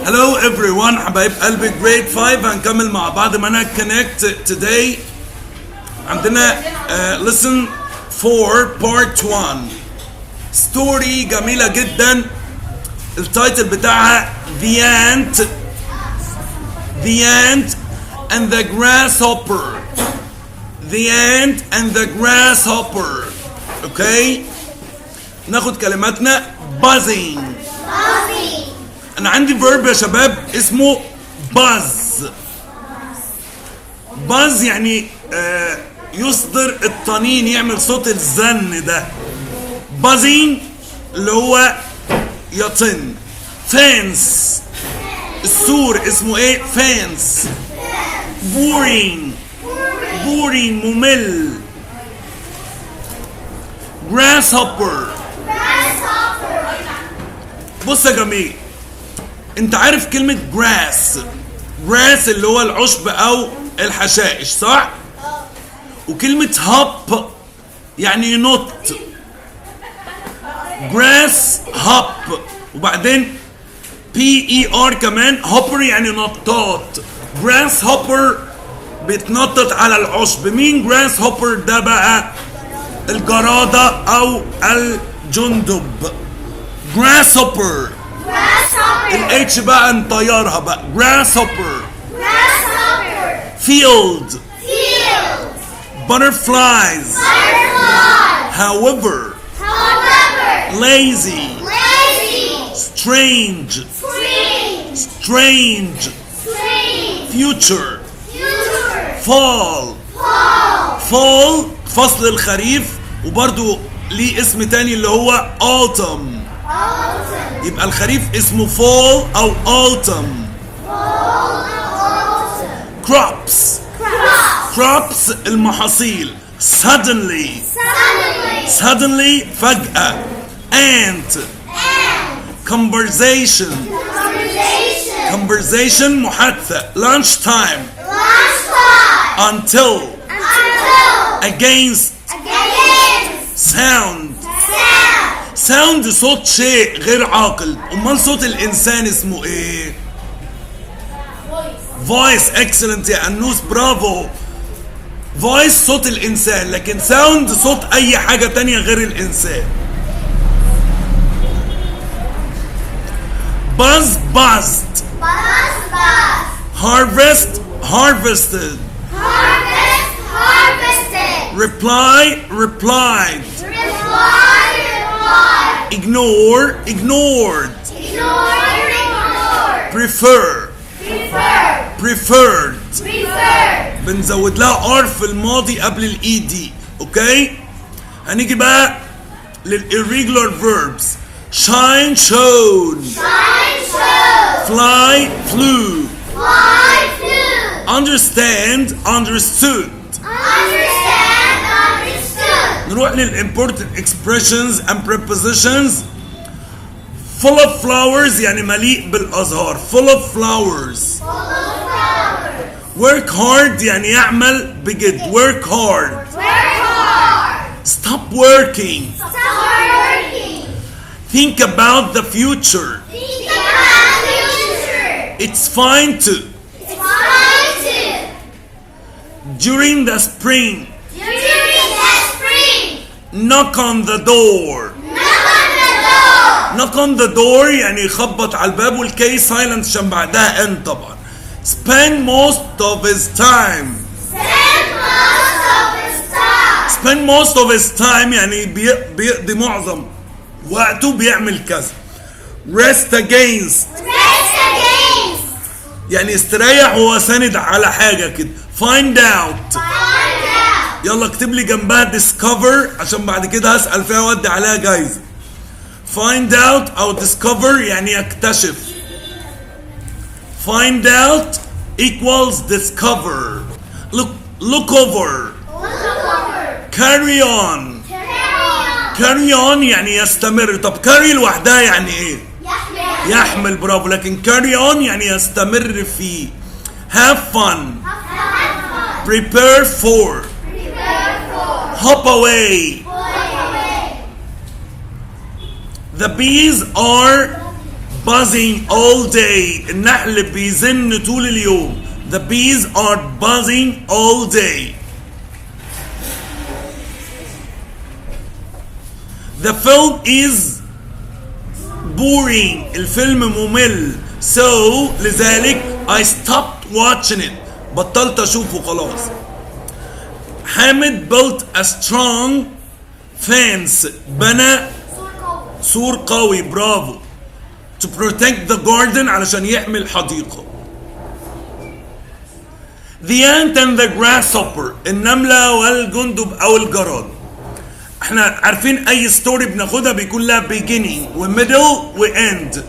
Hello everyone حبايب قلبي grade 5 هنكمل مع بعض منهج كونكت today. عندنا listen 4 part 1 ستوري جميلة جدا. التايتل بتاعها The Ant and the Grasshopper. The Ant and the Grasshopper. اوكي ناخد كلماتنا. buzzing. انا عندي فيرب يا شباب اسمه buzz. buzz يعني يصدر الطنين، يعمل صوت الزن ده. buzzing اللي هو يطن. fence السور اسمه ايه؟ fence. boring ممل. grasshopper. بص يا جميل، انت عارف كلمة grass اللي هو العشب او الحشائش صح؟ وكلمة hop يعني ينط. grass hop. وبعدين PER كمان hopper يعني نطاط. grasshopper بيتنطط على العشب. مين grasshopper ده بقى؟ الجرادة او الجندب. grasshopper. الاتش بقى نطيرها بقى. grasshopper. field. butterflies. however. lazy. strange. future. fall. فصل الخريف، وبرضو ليه اسم تاني اللي هو autumn. يبقى الخريف اسمه fall او autumn. crops المحاصيل. suddenly فجأة. ant conversation محادثة. lunchtime until against sound صوت شيء غير عاقل. امال صوت الانسان اسمه ايه؟ voice. excellent يا انوس، برافو. voice صوت الانسان، لكن sound صوت اي حاجة تانية غير الانسان. buzzed. harvested. replied. ignored. preferred. بنزود لها ار في الماضي قبل الاي دي. اوكي هنيجي بقى للirregular verbs. shine shone. fly flew. understand understood. نروح للimportant expressions and prepositions. full of flowers يعني مليء بالأزهار. full of flowers. work hard يعني يعمل بجد. work hard. stop working. think about the future. it's fine to. during the spring. knock on the door. knock on the door يعني يخبط على الباب، والكي سايلنت عشان بعدها ان طبعا. spend most of his time. يعني بيقضي معظم وقته بيعمل كذا. rest against يعني يستريح وهو ساند على حاجة كده. find out. يلا اكتب لي جنبها discover عشان بعد كده هسأل فيها وادي عليها جايزة. find out أو discover يعني يكتشف. find out equals discover. look over. carry on يعني يستمر. طب carry لوحدها يعني ايه؟ يحمل. برافو. لكن carry on يعني يستمر فيه. have fun. prepare for. hop away. The bees are buzzing all day. النحل بيزن طول اليوم. The bees are buzzing all day. The film is boring. الفيلم ممل. So لذلك I stopped watching it. بطلت اشوفه خلاص. حامد built a strong fence. بنى سور قوي. برافو. To protect the garden علشان يحمي الحديقة. The ant and the grasshopper. النملة والجندب أو الجراد. احنا عارفين أي ستوري بناخدها بيكون لها beginning و middle و end.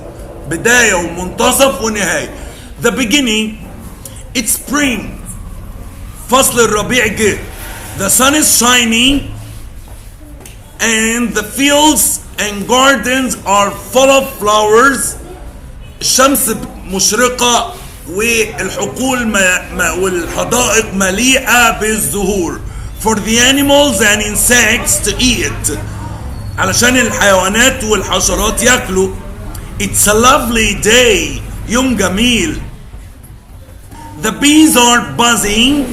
بداية ومنتصف ونهاية. The beginning it's spring. فصل الربيع جه. The sun is shining and the fields and gardens are full of flowers. الشمس مشرقة والحقول والحدائق مليئة بالزهور. For the animals and insects to eat. علشان الحيوانات والحشرات ياكلوا. It's a lovely day. يوم جميل. The bees are buzzing.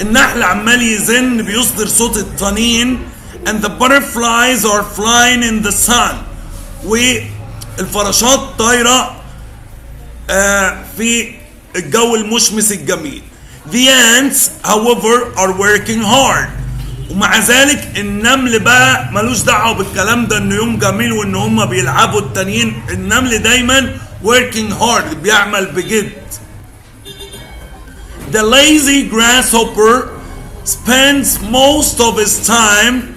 النحل عمال يزن بيصدر صوت الطنين. And the butterflies are flying in the sun. والفراشات طايرة في الجو المشمس الجميل. The ants however are working hard. ومع ذلك النمل بقى ملوش دعوة بالكلام ده انه يوم جميل وان هم بيلعبوا التانيين. النمل دايما working hard بيعمل بجد. The lazy grasshopper spends most of his time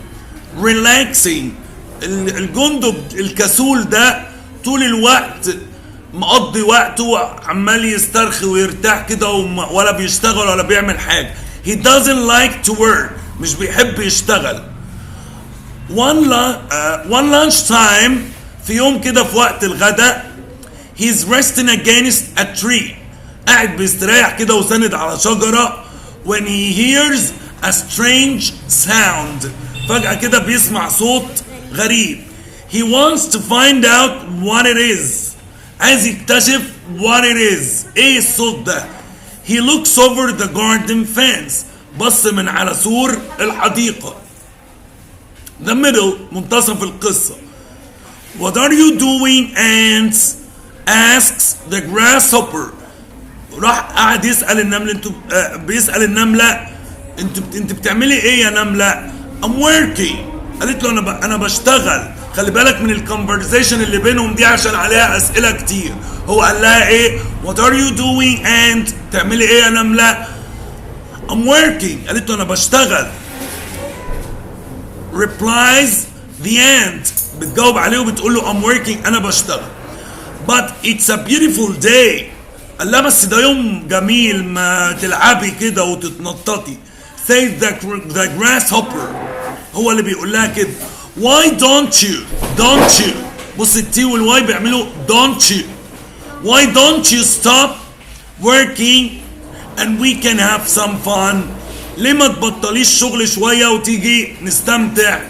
relaxing. الجندب الكسول ده طول الوقت مقضي وقته عمال يسترخي ويرتاح كده ولا بيشتغل ولا بيعمل حاجة. He doesn't like to work. مش بيحب يشتغل. One lunch time في يوم كده في وقت الغداء he's resting against a tree. قاعد بيستريح كده وسند على شجرة when he hears a strange sound. فجأة كده بيسمع صوت غريب. He wants to find out what it is. عايز يكتشف what it is. ايه الصوت ده؟ He looks over the garden fence. بص من على سور الحديقة. The middle منتصف القصة. What are you doing ants? Asks the grasshopper. راح قاعد يسأل النملة. بيسأل النملة انت بتعملي ايه يا نملة؟ I'm working. قالت له انا بشتغل. خلي بالك من الكونفرزيشن اللي بينهم دي عشان عليها اسئله كتير. هو قال لها ايه؟ What are you doing and تعملي ايه يا نمله؟ I'm working. قالت له انا بشتغل. Replies the ant. بتجاوب عليه وبتقول له I'm working. انا بشتغل. But it's a beautiful day. قال لها بس ده يوم جميل ما تلعبي كده وتتنططي. Says the grasshopper. هو اللي بيقول لها كده. Why don't you بص التي والواي بيعملوا don't you. Why don't you stop working and we can have some fun. ليه ما تبطليش شغل شوية وتيجي نستمتع.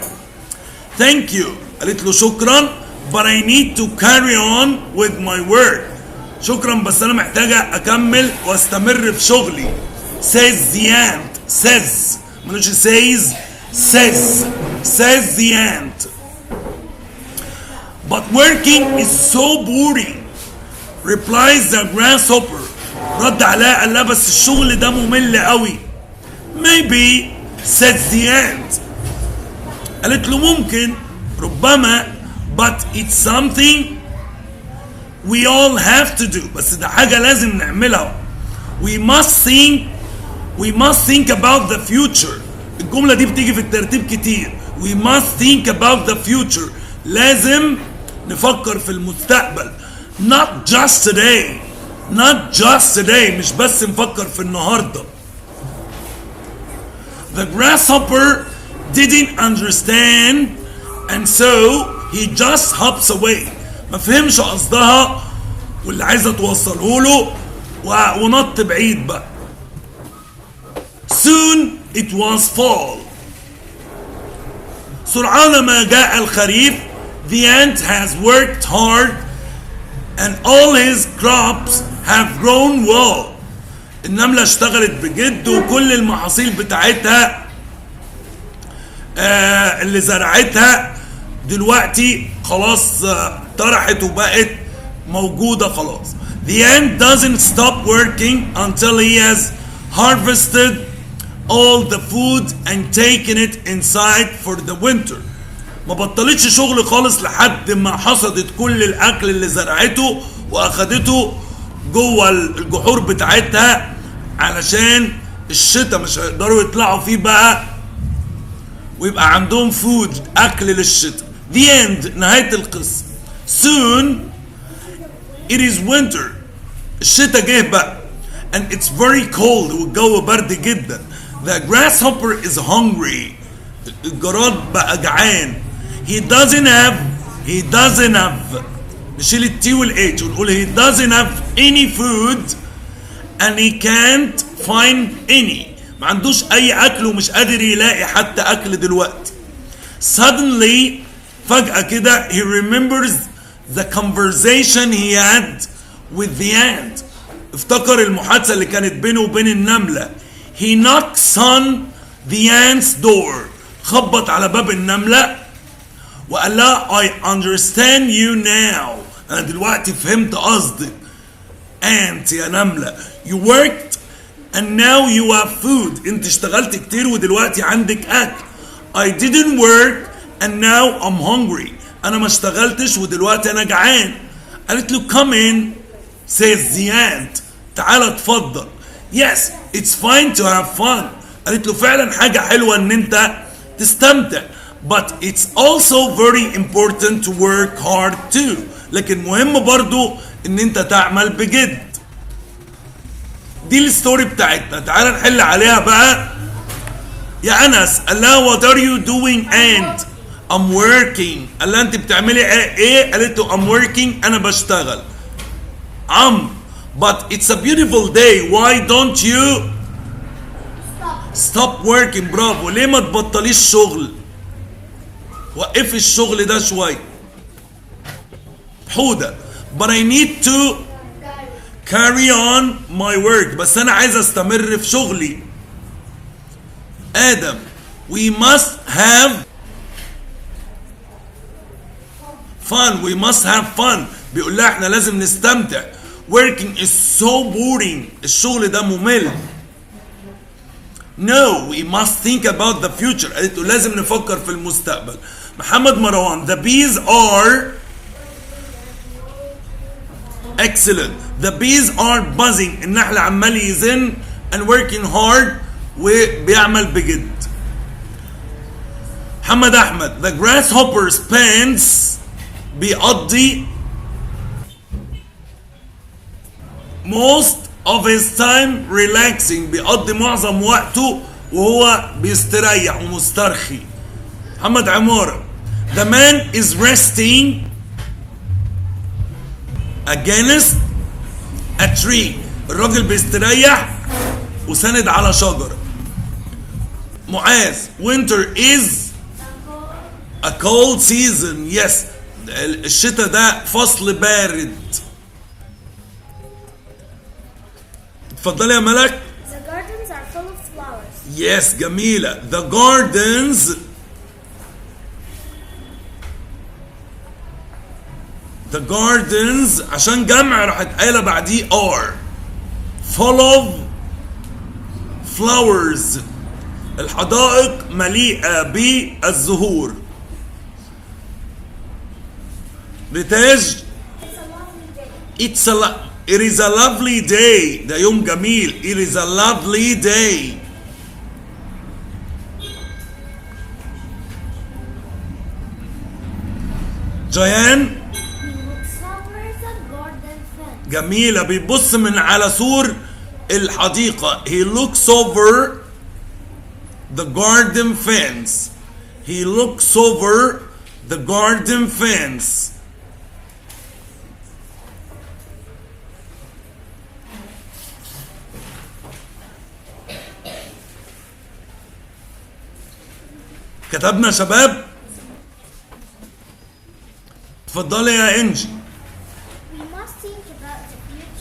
Thank you. قالت له شكرا but I need to carry on with my work. شكرا بس أنا محتاجة أكمل وأستمر في شغلي. Says the ant. Says ملوش says the ant. But working is so boring. Replies the grasshopper. رد عليها قال لها بس الشغل ده ممل قوي. Maybe says the ant. قالت له ممكن ربما but it's something we all have to do. بس ده حاجة لازم نعملها. We must think about the future. الجملة دي بتيجي في الترتيب كتير. We must think about the future. لازم نفكر في المستقبل. Not just today. مش بس نفكر في النهاردة. The grasshopper didn't understand and so he just hops away. ما فهمش قصدها واللي عايزة توصله له ونط بعيد بقى. Soon it was fall. سرعان ما جاء الخريف. The ant has worked hard and all his crops have grown well. النملة اشتغلت بجد وكل المحاصيل بتاعتها اللي زرعتها دلوقتي خلاص طرحت وبقت موجودة خلاص. The ant doesn't stop working until he has harvested all the food and taken it inside for the winter. ما بطلتش شغل خالص لحد ما حصدت كل الاكل اللي زرعته واخدته جوه الجحور بتاعتها علشان الشتاء مش هيقدروا يطلعوا فيه بقى ويبقى عندهم فود اكل للشتاء. The end. نهاية القصة. Soon it is winter. الشتاء جه بقى and it's very cold والجو برد جدا. The grasshopper is hungry. الجراد بقى جعان. He doesn't have نشيل التي والاتش ونقول he doesn't have any food and he can't find any. ما عندوش اي اكل ومش قادر يلاقي حتى اكل دلوقتي. Suddenly فجأة كده he remembers the conversation he had with the ant. افتكر المحادثة اللي كانت بينه وبين النملة. He knocks on the ant's door. خبط على باب النملة وقال لها I understand you now. أنا دلوقتي فهمت قصدك. Ant يا نملة. You worked and now you have food. أنت اشتغلت كتير ودلوقتي عندك أكل. I didn't work and now I'm hungry. أنا ما اشتغلتش ودلوقتي أنا جعان. قالت له come in says the ant. تعال اتفضل. Yes it's fine to have fun. قالت له فعلا حاجة حلوة إن أنت تستمتع. But it's also very important to work hard too. لكن مهم برضو إن أنت تعمل بجد. دي الستوري بتاعتنا. تعال نحل عليها بقى. يا أنس قال لها what are you doing and I'm working. قال لها أنت بتعملي إيه؟ قالت له I'm working. أنا بشتغل. But it's a beautiful day. Why don't you stop working. برافو. ليه ما تبطليش شغل؟ وقفي الشغل ده شوية. حودة. But I need to carry on my work. بس أنا عايز أستمر في شغلي. آدم. We must have fun. We must have fun. بيقول لها احنا لازم نستمتع. Working is so boring. الشغل ده ممل. No, we must think about the future. قالت له لازم نفكر في المستقبل. محمد مروان. The bees are excellent. The bees are buzzing. النحل عمال يزن and working hard وبيعمل بجد. محمد أحمد. The grasshopper spends بيقضي most of his time relaxing. بيقضي معظم وقته وهو بيستريح ومسترخي. محمد عمارة. The man is resting against a tree. الراجل بيستريح وسند على شجرة. معاذ. Winter is a cold season. Yes. الشتاء ده فصل بارد. اتفضلي يا ملك. The gardens are full of flowers. Yes جميلة. The gardens عشان جمع راحت قايلة بعديه are full of flowers. الحدائق مليئة بالزهور. ريتاج. It is a lovely day. ده يوم جميل. It is a lovely day. جيان. جميلة. بيبص من على سور الحديقة. He looks over the garden fence. He looks over the garden fence. كتبنا شباب. اتفضلي يا انجي. We must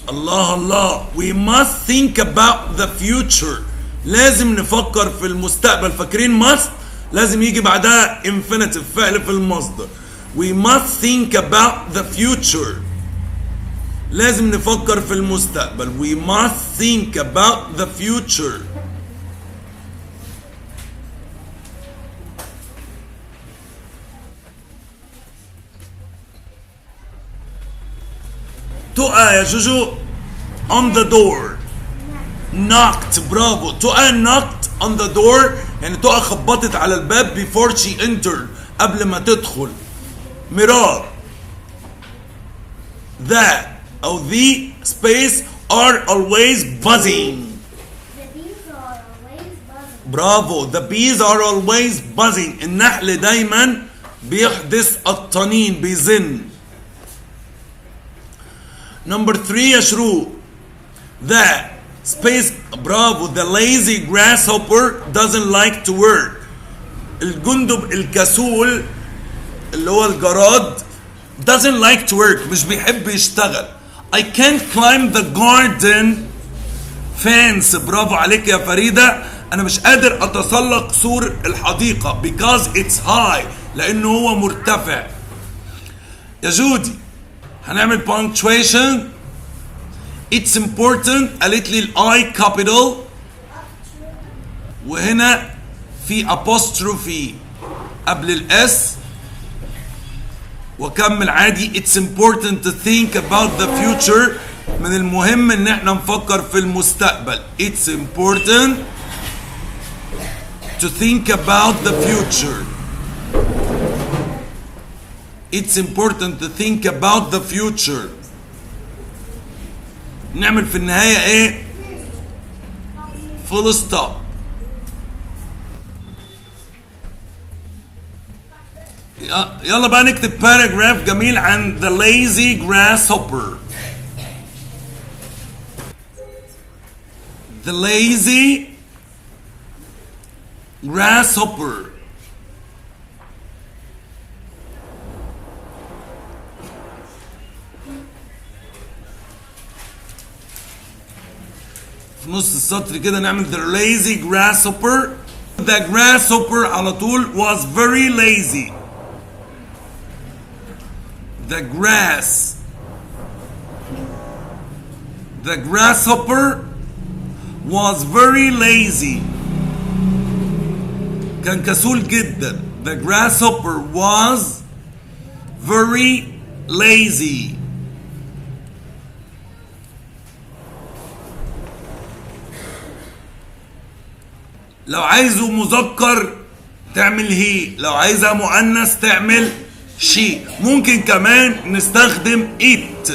الله الله. We must think about the future. لازم نفكر في المستقبل. فاكرين must لازم يجي بعدها infinitive فعل في المصدر. We must think about the future. لازم نفكر في المستقبل. We must think about the future. تقى يا جوجو on the door. knocked. برافو. تقى knocked on the door يعني تقى خبطت على الباب before she entered قبل ما تدخل. مرار. that أو the space are always buzzing. The bees are always buzzing. برافو. the bees are always buzzing. النحل دايما بيحدث الطنين بيزن. Number 3 يا شروق. The space. برافو. The lazy grasshopper doesn't like to work. الجندب الكسول اللي هو الجراد doesn't like to work مش بيحب يشتغل. I can't climb the garden fence. برافو عليك يا فريدة. أنا مش قادر أتسلق سور الحديقة because it's high لأنه هو مرتفع. يا جودي هنعمل punctuation. It's important قالت لي I capital وهنا في apostrophe قبل الاس وكمل عادي. It's important to think about the future. من المهم ان احنا نفكر في المستقبل. It's important to think about the future. It's important to think about the future. نعمل في النهاية ايه؟ full stop. يلا بقى نكتب paragraph جميل عن the lazy grasshopper. The lazy grasshopper. في نص السطر كده نعمل the lazy grasshopper. The grasshopper على طول was very lazy. The grasshopper was very lazy. كان كسول جدا. The grasshopper was very lazy. لو عايزه مذكر تعمل هي، لو عايزها مؤنث تعمل شي. ممكن كمان نستخدم it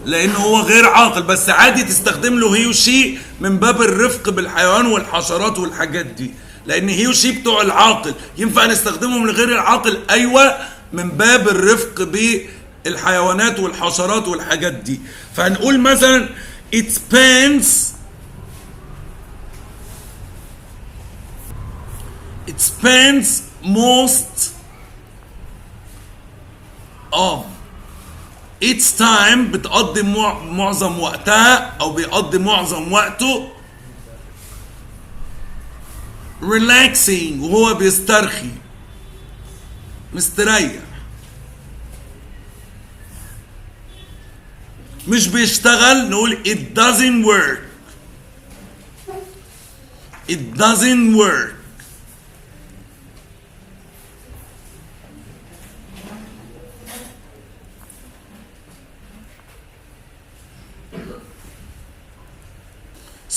لانه هو غير عاقل، بس عادي تستخدم له هي وشي من باب الرفق بالحيوان والحشرات والحاجات دي، لان هي وشي بتوع العاقل. ينفع نستخدمهم لغير العاقل؟ ايوه، من باب الرفق بالحيوانات والحشرات والحاجات دي. فهنقول مثلا it spends most of its time. بتقضي معظم وقتها او بيقضي معظم وقته relaxing وهو بيسترخي مستريح، مش بيشتغل. نقول it doesn't work. It doesn't work.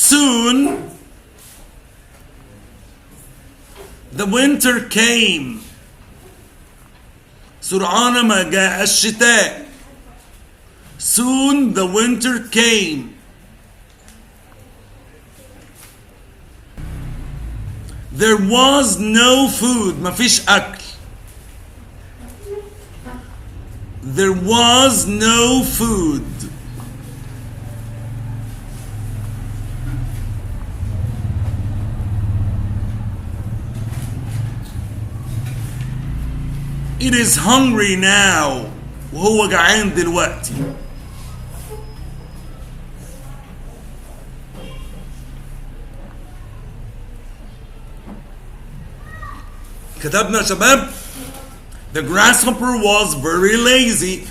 Soon the winter came. سرعان ما جاء الشتاء. Soon the winter came. There was no food. ما فيش أكل. There was no food. It is hungry now. وهو جعان دلوقتي. كتبنا يا شباب the grasshopper was very lazy.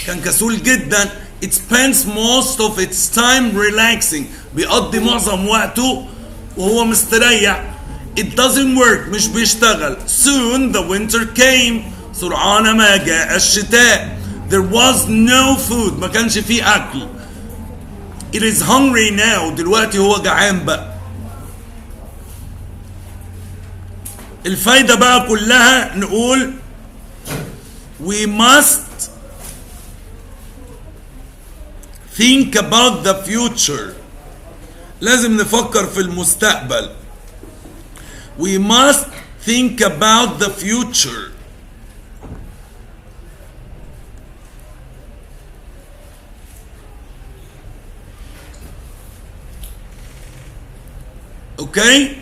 كان كسول جدا. it spends most of its time relaxing. بيقضي معظم وقته وهو مستريح. it doesn't work. مش بيشتغل. soon the winter came. سرعان ما جاء الشتاء. there was no food. ما كانش فيه أكل. it is hungry now. دلوقتي هو جعان بقى. الفايدة بقى كلها نقول we must think about the future. لازم نفكر في المستقبل. we must think about the future. اوكي.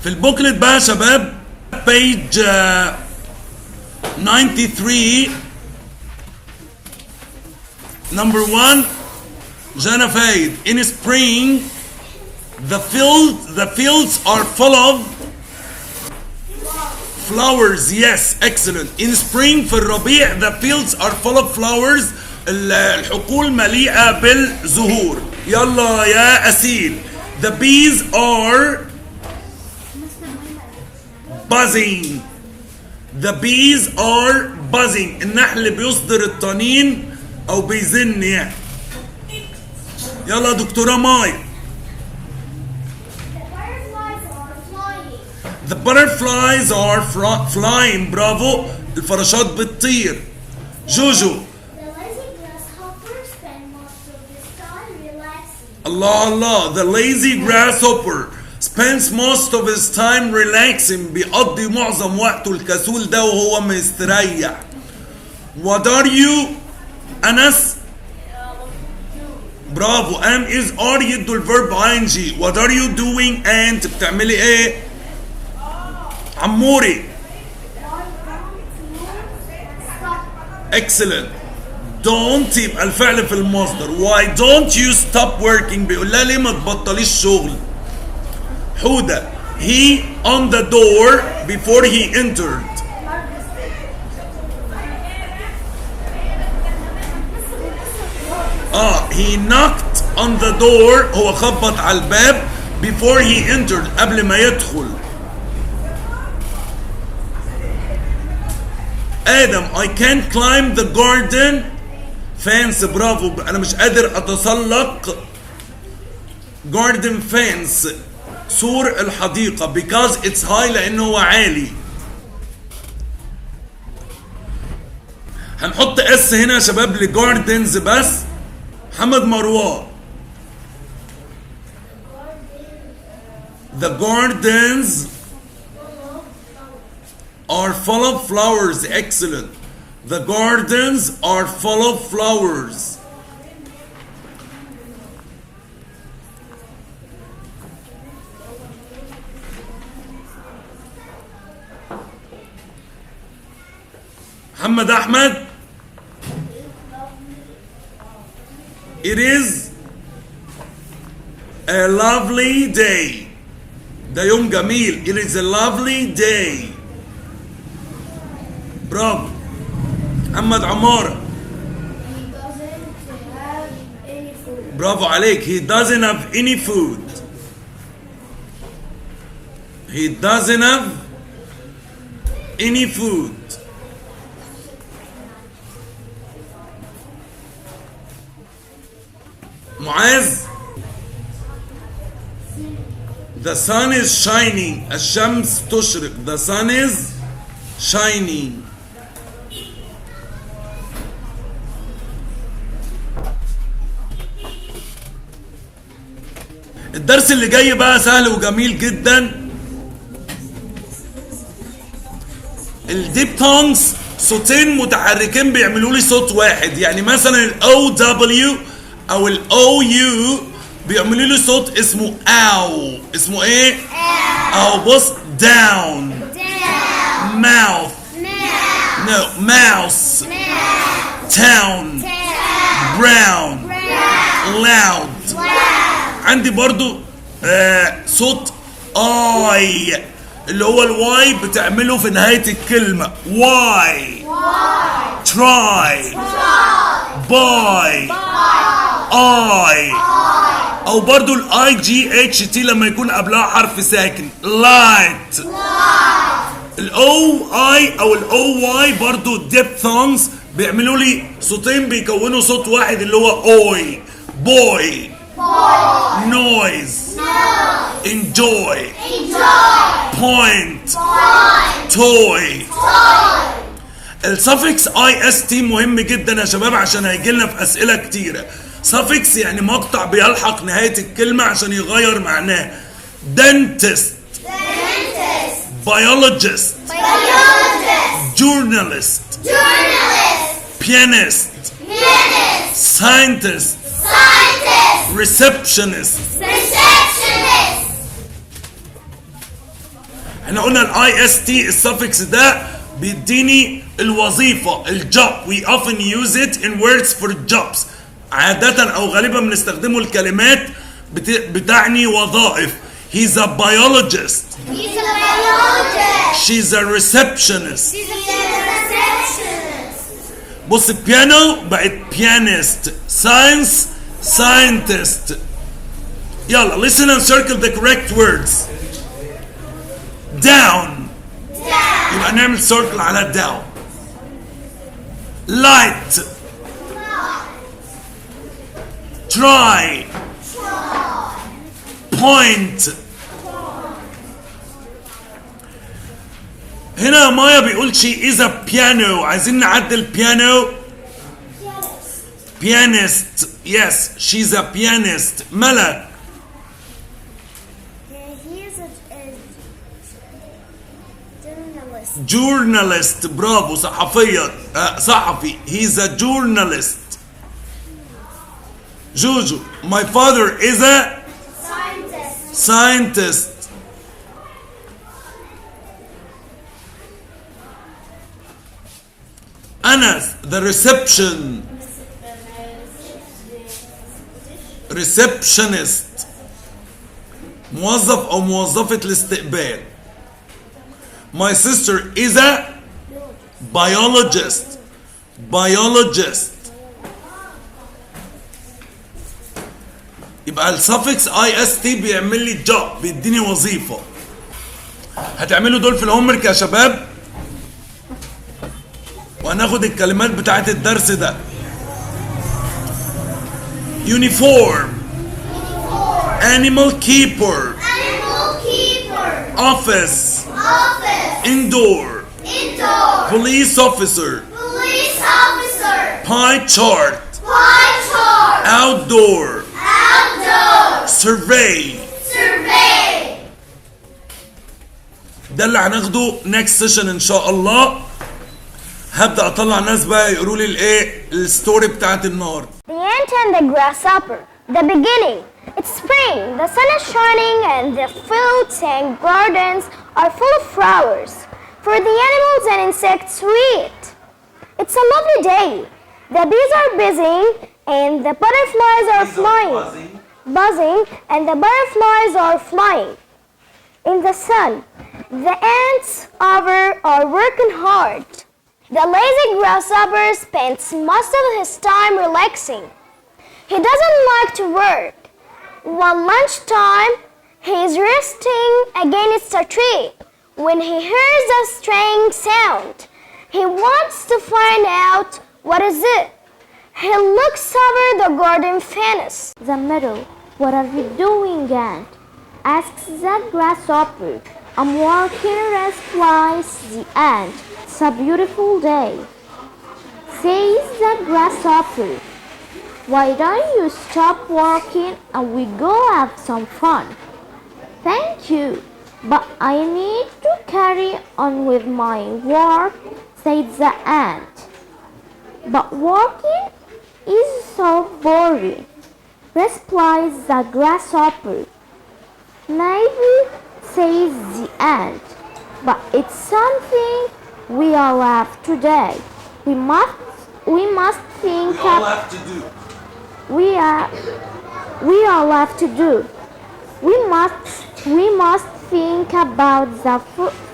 في البوكلت بقى يا شباب page 93 number 1 جانا فايد in spring the fields are full of flowers. yes excellent. in spring في الربيع the fields are full of flowers. الحقول مليئة بالزهور. يلا يا أسيل. the bees are buzzing. the bees are buzzing. النحل بيصدر الطنين او بيزن يعني. يلا دكتورة ماي. the butterflies are flying. برافو. الفراشات بتطير. جوجو. الله الله. the lazy grasshopper spends most of his time relaxing. بيقضي معظم وقته الكسول ده وهو مستريح. what are you أنس؟ برافو. am is are يدوا الفيرب ing. what are you doing أنت بتعملي ايه؟ عموري. excellent. don't يبقى الفعل في المصدر. why don't you stop working؟ بيقول لها ليه ما تبطليش شغل. حودة. he on the door before he entered. he knocked on the door. هو خبط على الباب before he entered. قبل ما يدخل. آدم. I can't climb the garden fence. برافو. أنا مش قادر أتسلق garden fence سور الحديقة because it's high لأنه هو عالي. هنحط اس هنا يا شباب لجاردنز بس. محمد مروان. The gardens are full of flowers. excellent. The gardens are full of flowers. محمد أحمد. It is a lovely day. ده يوم جميل. It is a lovely day. برافو. محمد عمارة. He doesn't have any food. برافو عليك. He doesn't have any food. He doesn't have any food. معاذ. The sun is shining. الشمس تشرق. The sun is shining. الدرس اللي جاي بقى سهل وجميل جدا. الديبتونجز صوتين متحركين بيعملوا لي صوت واحد. يعني مثلا الاو دبليو او الاو يو بيعملوا لي صوت اسمه او. اسمه ايه؟ او بص. داون. ماوث. نو. ماوس. تاون. براون. لاود. عندي برضو صوت I اللي هو الواي بتعمله في نهاية الكلمة. why try buy I او برضو الاي جي اتش تي لما يكون قبلها حرف ساكن. light الاو اي او الاو واي برضو diphthongs بيعملوا لي صوتين بيكونوا صوت واحد اللي هو اوي. boy noise enjoy point toy. السفكس اي اس تي مهم جدا يا شباب عشان هيجي لنا في اسئله كتيره. سفكس يعني مقطع بيلحق نهايه الكلمه عشان يغير معناه. dentist biologist journalist pianist scientist receptionist. احنا قلنا الاي اس تي السفكس ده بيديني الوظيفة الجوب. we often use it in words for jobs. عادة او غالبا بنستخدمه الكلمات بتعني وظائف. he's a biologist she's a receptionist. بص piano بقت pianist science scientist. يلا listen and circle the correct words. down يبقى نعمل circle على down. light try point. هنا مايا بيقول she is a piano. عايزين نعدل piano pianist. yes she's a pianist. ملك journalist. برافو صحفية صحفي. he's a journalist. جوجو my father is a scientist. Anas the receptionist موظف او موظفة الاستقبال. my sister is a biologist. يبقى السفكس اي اس تي بيعمل لي جوب بيديني وظيفة. هتعملوا دول في الهومورك يا شباب وهناخد الكلمات بتاعت الدرس ده. uniform animal keeper office indoor police officer pie chart outdoor survey. ده اللي هناخده next session ان شاء الله. هبدأ اطلع ناس بقى يقولوا لي الايه الستوري بتاعت النهار. The ant and the grasshopper. The beginning. It's spring. The sun is shining and the fields and gardens are full of flowers for the animals and insects to eat. It's a lovely day. The bees are buzzing and the butterflies are buzzing and the butterflies are flying. In the sun, the ants are working hard. The lazy grasshopper spends most of his time relaxing. He doesn't like to work. One lunchtime, he is resting against a tree when he hears a strange sound. He wants to find out what is it. He looks over the garden fence. The meadow. What are you doing, ant? Asks the grasshopper. I'm working, replies the ant. It's a beautiful day, says the grasshopper. Why don't you stop working and we go have some fun? Thank you, but I need to carry on with my work, said the ant. But working is so boring, replies the grasshopper. Maybe, says the ant, but it's something we all have today. We must think. We all have to do. We all have to do. We must think about the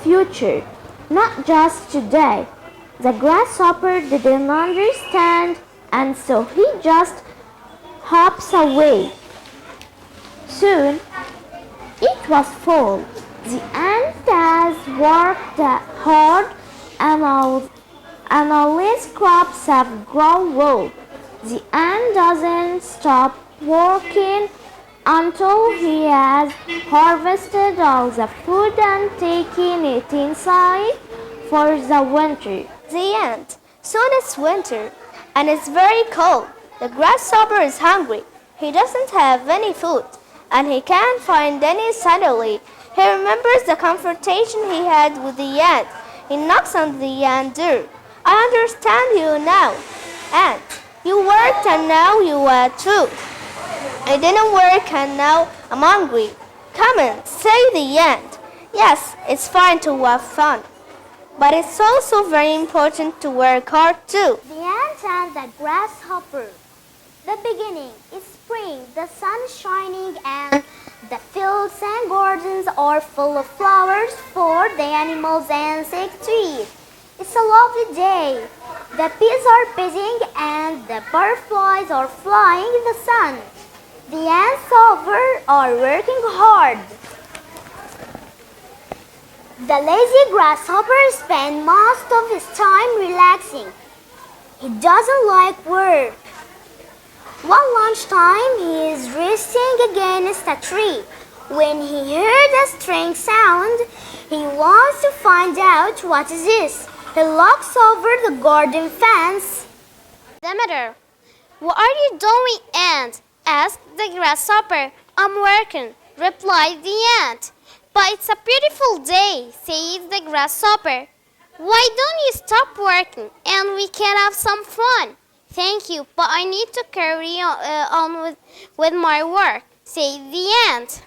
future, not just today. The grasshopper didn't understand, and so he just hops away. Soon, it was fall. The ant has worked hard, and all his crops have grown well. The ant doesn't stop working until he has harvested all the food and taken it inside for the winter. The ant. Soon it's winter, and it's very cold. The grasshopper is hungry. He doesn't have any food, and he can't find any suddenly. He remembers the confrontation he had with the ant. He knocks on the ant door. I understand you now, ant. You worked and now you are too. I didn't work and now I'm hungry. Come in, say the ant. Yes, it's fine to have fun, but it's also very important to work hard too. The ant and the grasshopper. The beginning is spring, the sun is shining and the fields and gardens are full of flowers for the animals and insects to eat. It's a lovely day. The bees are buzzing and the butterflies are flying in the sun. The ants are working hard. The lazy grasshopper spends most of his time relaxing. He doesn't like work. One lunchtime, he is resting against a tree. When he heard a strange sound, he wants to find out what is this. He looks over the garden fence. The matter? What are you doing, ant? Asked the grasshopper. I'm working, replied the ant. But it's a beautiful day, said the grasshopper. Why don't you stop working and we can have some fun? Thank you, but I need to carry on with my work, said the ant.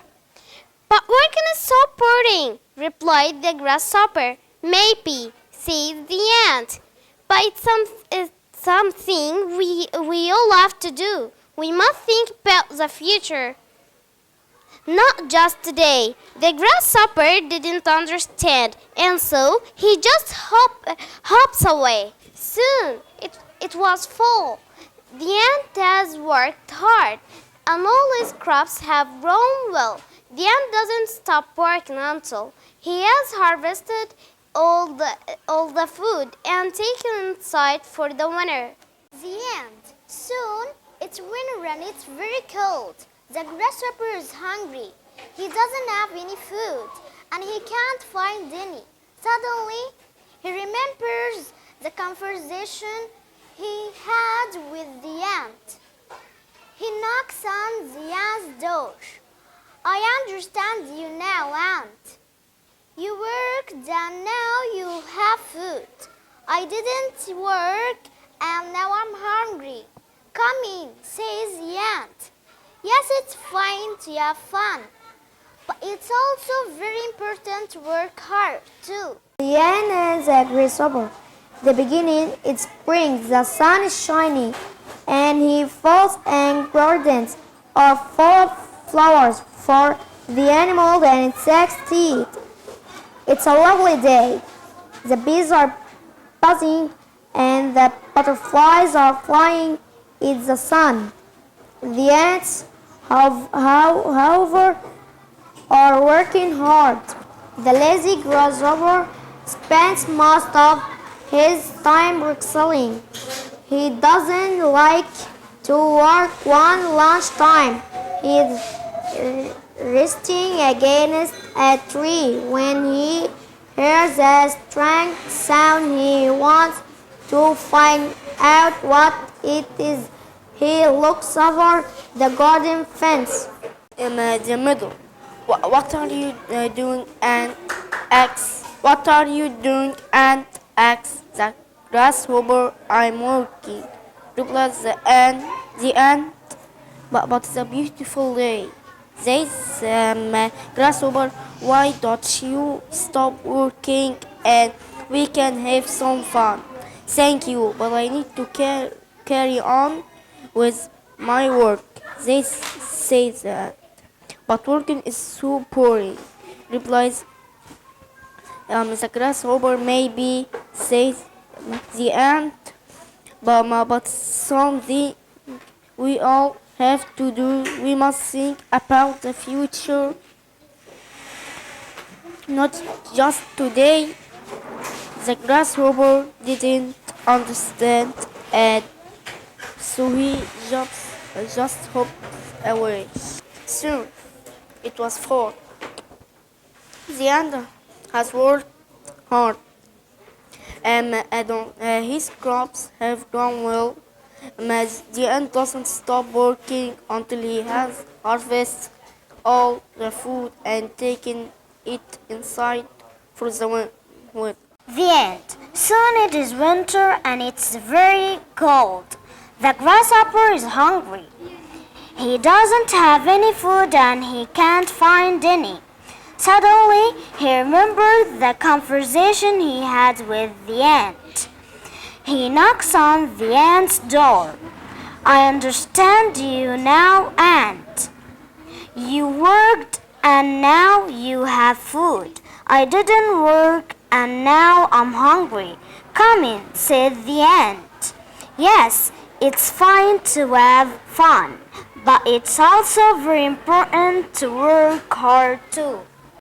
But working is so boring, replied the grasshopper. Maybe, said the ant. But it's something we all have to do. We must think about the future, not just today. The grasshopper didn't understand, and so he just hops away. Soon it was fall. The ant has worked hard, and all his crops have grown well. The ant doesn't stop working until he has harvested all the food and taken inside for the winter. The ant. Soon it's winter and it's very cold. The grasshopper is hungry. He doesn't have any food and he can't find any. Suddenly, he remembers the conversation he had with the ant. He knocks on the ant's door. I understand you now, ant. You worked and now you have food. I didn't work and now I'm hungry. Come in, says the ant. Yes, it's fine to have fun, but it's also very important to work hard too. The ant and the grasshopper. The beginning is spring, the sun is shining, and he fields and gardens are full of flowers for the animals and insects to eat. It's a lovely day. The bees are buzzing and the butterflies are flying in the sun. The ants, however, are working hard. The lazy grasshopper spends most of his time relaxing. He doesn't like to work one lunchtime. He's resting against a tree. When he hears a strange sound, he wants to find out what it is. He looks over the garden fence. In the middle. What are you doing? And asks. What are you doing? And asks the grasshopper. I'm working, replies the ant. But it's a beautiful day. Says grasshopper. Why don't you stop working and we can have some fun? Thank you, but I need to carry on with my work. They say that. But working is so boring. replies, the grasshopper maybe, says the ant, but something we all have to do. We must think about the future, not just today. The grasshopper didn't understand, and so he just hopped away. Soon it was fall. The ant has worked hard, and his crops have grown well. The ant doesn't stop working until he has harvested all the food and taken it inside for the winter. The end. Soon it is winter and it's very cold. The grasshopper is hungry. He doesn't have any food and he can't find any. Suddenly, he remembered the conversation he had with the ant. He knocks on the ant's door. I understand you now, ant. You worked and now you have food. I didn't work and now I'm hungry. Come in, said the ant. Yes, it's fine to have fun, but it's also very important to work hard too.